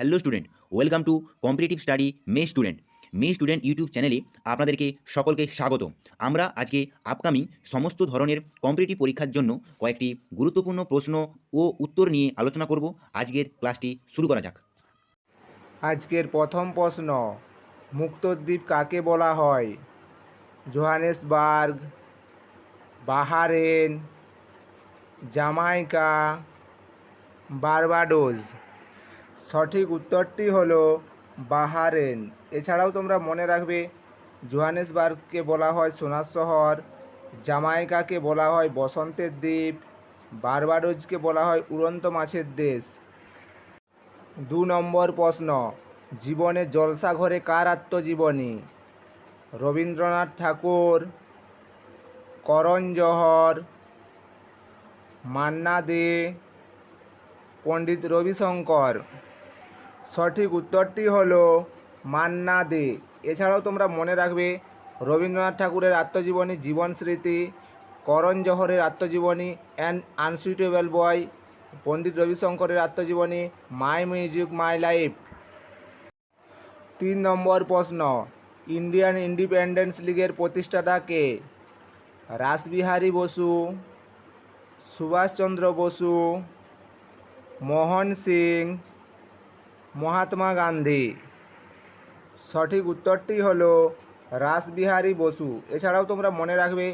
Hello student, welcome to competitive study May student YouTube চ্যানেলে আপনাদেরকে সকলকে স্বাগত। আমরা আজকে আপকামিং সমস্ত ধরনের কম্পিটিটিভ পরীক্ষার জন্য কয়েকটি গুরুত্বপূর্ণ প্রশ্ন ও উত্তর নিয়ে আলোচনা করব। আজকের ক্লাসটি শুরু করা যাক। আজকের প্রথম প্রশ্ন, মুক্তদ্বীপ কাকে বলা হয়? Johannesburg, বাহারেন, Jamaica, Barbados. সঠিক উত্তরটি হলো বাহারেন। এছাড়াও তোমরা মনে রাখবে, জোহানেসবার্গকে বলা হয় সোনার শহর, জামাইকাকে বলা হয় বসন্তের দ্বীপ, বার্বাডোসকে বলা হয় উড়ন্ত মাছের দেশ। 2 নম্বর প্রশ্ন, জীবনের জলসাঘরে কার আত্মজীবনী? রবীন্দ্রনাথ ঠাকুর, করণ জহর, মান্না দে, পণ্ডিত রবিশঙ্কর। সঠিক উত্তরটি হলো মান্না দে। এছাড়াও তোমরা মনে রাখবে, রবীন্দ্রনাথ ঠাকুরের আত্মজীবনী জীবন স্মৃতি, করণ জহরের আত্মজীবনী অ্যান আনসুইটেবল বয়, পণ্ডিত রবিশঙ্করের আত্মজীবনী মাই মিউজিক মাই লাইফ। 3 নম্বর প্রশ্ন, ইন্ডিয়ান ইন্ডিপেন্ডেন্স লীগের প্রতিষ্ঠাতা কে? রাসবিহারী বসু, সুভাষচন্দ্র বসু, মোহন সিং, মহাত্মা গান্ধী। সঠিক উত্তরটি হলো রাসবিহারী বসু। এছাড়াও তোমরা মনে রাখবে,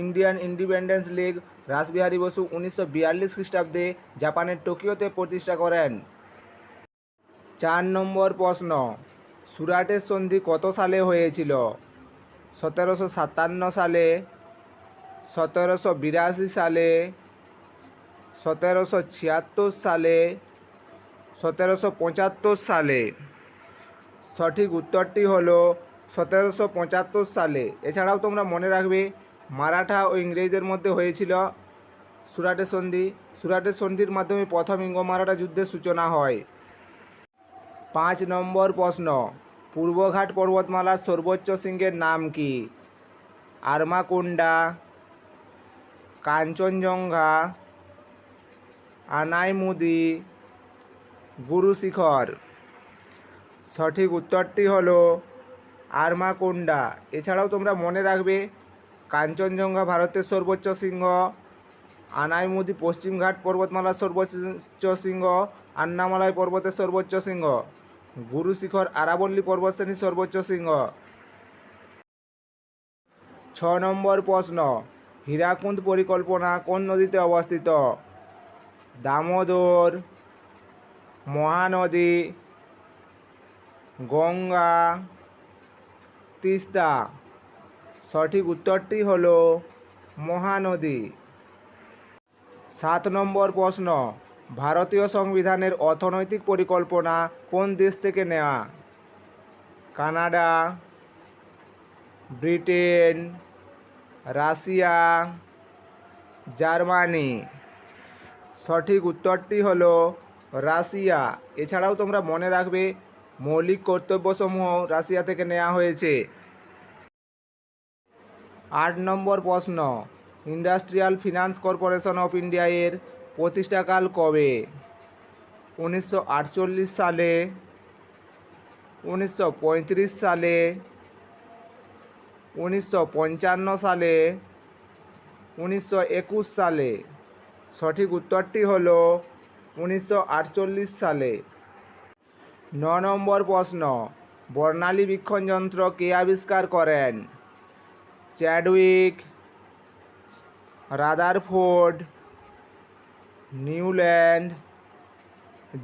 ইন্ডিয়ান ইন্ডিপেন্ডেন্স লীগ রাসবিহারী বসু 1942 খ্রিস্টাব্দে জাপানের টোকিওতে প্রতিষ্ঠা করেন। 4 নম্বর প্রশ্ন, সুরাটের সন্ধি কত সালে হয়েছিল? 1757 সালে, 1782 সালে, 1776 সালে, 1775 সালে। সঠিক উত্তরটি হলো 1775 সালে। এছাড়াও তোমরা মনে রাখবে, মারাঠা ও ইংরেজদের মধ্যে হয়েছিল সুরাটের সন্ধি। সুরাটের সন্ধির মাধ্যমে প্রথম ইঙ্গ মারাঠা যুদ্ধের সূচনা হয়। 5 নম্বর প্রশ্ন, পূর্বঘাট পর্বতমালার সর্বোচ্চ শৃঙ্গের নাম কি? আরমাকোন্ডা, কাঞ্চনজঙ্ঘা, আনাইমুদি, গুরু শিখর। সঠিক উত্তরটি হলো আরমাকোন্ডা। এছাড়াও তোমরা মনে রাখবে, কাঞ্চনজঙ্ঘা ভারতের সর্বোচ্চ শৃঙ্গ, আনাইমুদি পশ্চিমঘাট পর্বতমালার সর্বোচ্চ শৃঙ্গ, আন্নামালাই পর্বতের সর্বোচ্চ শৃঙ্গ, গুরু শিখর আরাবল্লী পর্বতশ্রেণীর সর্বোচ্চ শৃঙ্গ। 6 নম্বর প্রশ্ন, হীরাকুন্দ পরিকল্পনা কোন নদীতে অবস্থিত? দামোদর, মহানদী, গঙ্গা, তিস্তা। সঠিক উত্তরটি হলো মহানদী। 7 নম্বর প্রশ্ন, ভারতীয় সংবিধানের অর্থনৈতিক পরিকল্পনা কোন দেশ থেকে নেওয়া? Canada, Britain, Russia, Germany. সঠিক উত্তরটি হলো রাশিয়া। এছাড়াও তোমরা মনে রাখবে, মৌলিক কর্তব্যসমূহ রাশিয়া থেকে নেওয়া হয়েছে। 8 নম্বর প্রশ্ন, industrial finance corporation of India এর প্রতিষ্ঠাকাল কবে? 1948 সালে, 1935 সালে, 1955 সালে, 1921 সালে। সঠিক উত্তরটি হলো 1948 সালে। 9 নম্বর প্রশ্ন, বর্ণালী বীক্ষণ যন্ত্র কে আবিষ্কার করেন? Chadwick, Rutherford, Newland,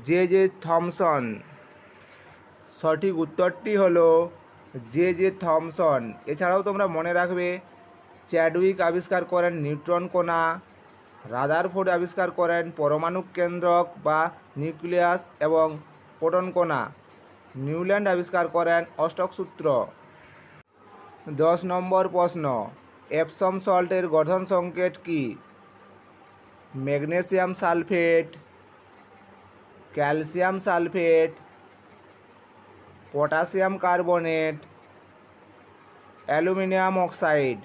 J Thomson. সঠিক উত্তরটি হলো জে থমসন। এছাড়াও তোমরা মনে রাখবে, চ্যাডউইক আবিষ্কার করেন নিউট্রন কণা, রাদারফোর্ড আবিষ্কার করেন পরমাণু কেন্দ্রক বা নিউক্লিয়াস এবং প্রোটন কণা, নিউল্যান্ড আবিষ্কার করেন অষ্টক সূত্র। 10 নম্বর প্রশ্ন, এপসম সল্টের গঠন সংকেত কি? Magnesium sulphate, calcium sulphate, potassium carbonate, aluminium oxide.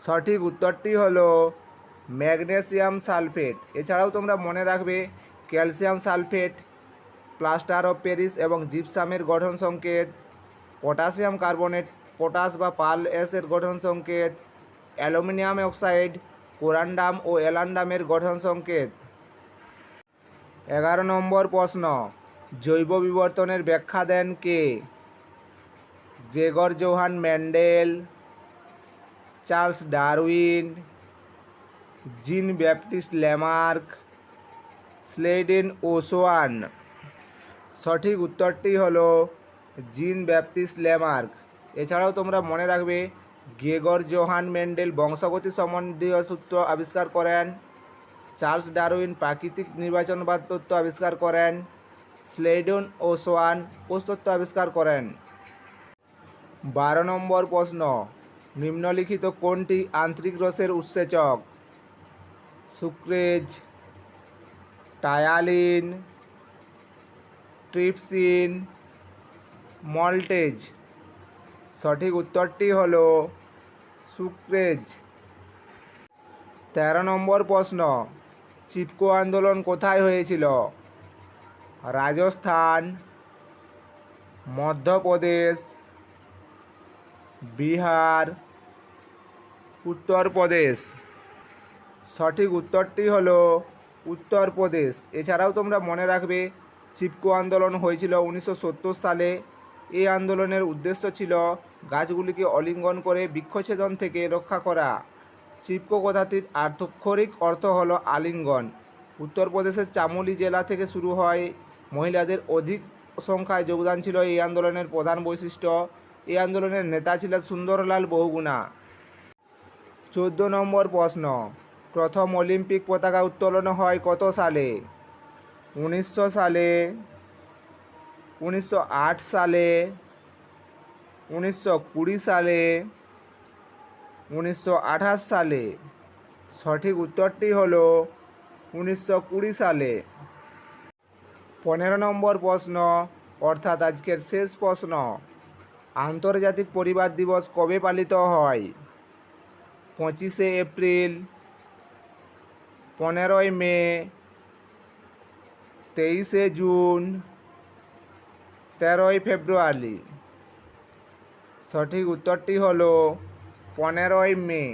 সঠিক উত্তরটি হলো ম্যাগনেসিয়াম সালফেট। এছাড়াও তোমরা মনে রাখবে, calcium sulphate plaster of Paris এবং জিপসামের গঠন সংকেত, পটাশিয়াম কার্বনেট পটাশ বা পার্ল এর গঠন সংকেত, অ্যালুমিনিয়াম অক্সাইড কোরান্ডাম ও এলান্ডামের গঠন সংকেত। 11 নম্বর প্রশ্ন, জৈব বিবর্তনের ব্যাখ্যা দেন কে? Gregor Johann Mendel, Charles Darwin, Jean Baptiste Lamarck, Schleiden ও সোয়ান। সঠিক উত্তরটি হলো জিন ব্যাপটিস্ট ল্যামার্ক। এছাড়াও তোমরা মনে রাখবে গ্রেগর জোহান মেন্ডেল বংশগতি সম্বন্ধীয় সূত্র আবিষ্কার করেন, চার্লস ডারউইন প্রাকৃতিক নির্বাচনবাদ তত্ত্ব আবিষ্কার করেন, স্লেডন ও সোয়ান কোষতত্ত্ব আবিষ্কার করেন। 12 নম্বর প্রশ্ন, নিম্নলিখিত কোনটি আন্ত্রিক রসের উৎসেচক? Sucrase, ptyalin, trypsin, maltase. সঠিক উত্তরটি হলো সুক্রেজ। 13 নম্বর প্রশ্ন, চিপকো আন্দোলন কোথায় হয়েছিল? রাজস্থান, মধ্যপ্রদেশ, বিহার, উত্তরপ্রদেশ। সঠিক উত্তরটি হলো উত্তরপ্রদেশ। এছাড়াও তোমরা মনে রাখবে চিপকো আন্দোলন হয়েছিল 1970 সালে। এই আন্দোলনের উদ্দেশ্য ছিল গাছগুলিকে অলিঙ্গন করে বৃক্ষছেদন থেকে রক্ষা করা। চিপকো কথাটির আক্ষরিক অর্থ হলো আলিঙ্গন। উত্তরপ্রদেশের চামোলি জেলা থেকে শুরু হয়। মহিলাদের অধিক সংখ্যায় যোগদান ছিল এই আন্দোলনের প্রধান বৈশিষ্ট্য। এই আন্দোলনের নেতা ছিলেন সুন্দরলাল বহুগুণা। 14 নম্বর প্রশ্ন, প্রথম অলিম্পিক পতাকা উত্তোলন হয় কত সালে? 1900 সালে, 1908 সালে, 1920 সালে, 1928 সালে। সঠিক উত্তরটি হলো 1920 সালে। 15 নম্বর প্রশ্ন, অর্থাৎ আজকের শেষ প্রশ্ন, আন্তর্জাতিক পরিবার দিবস কবে পালিত হয়? 25শে এপ্রিল, 15ই মে, 23শে জুন, 13ই ফেব্রুয়ারি। সঠিক উত্তরটি হলো 15ই মে।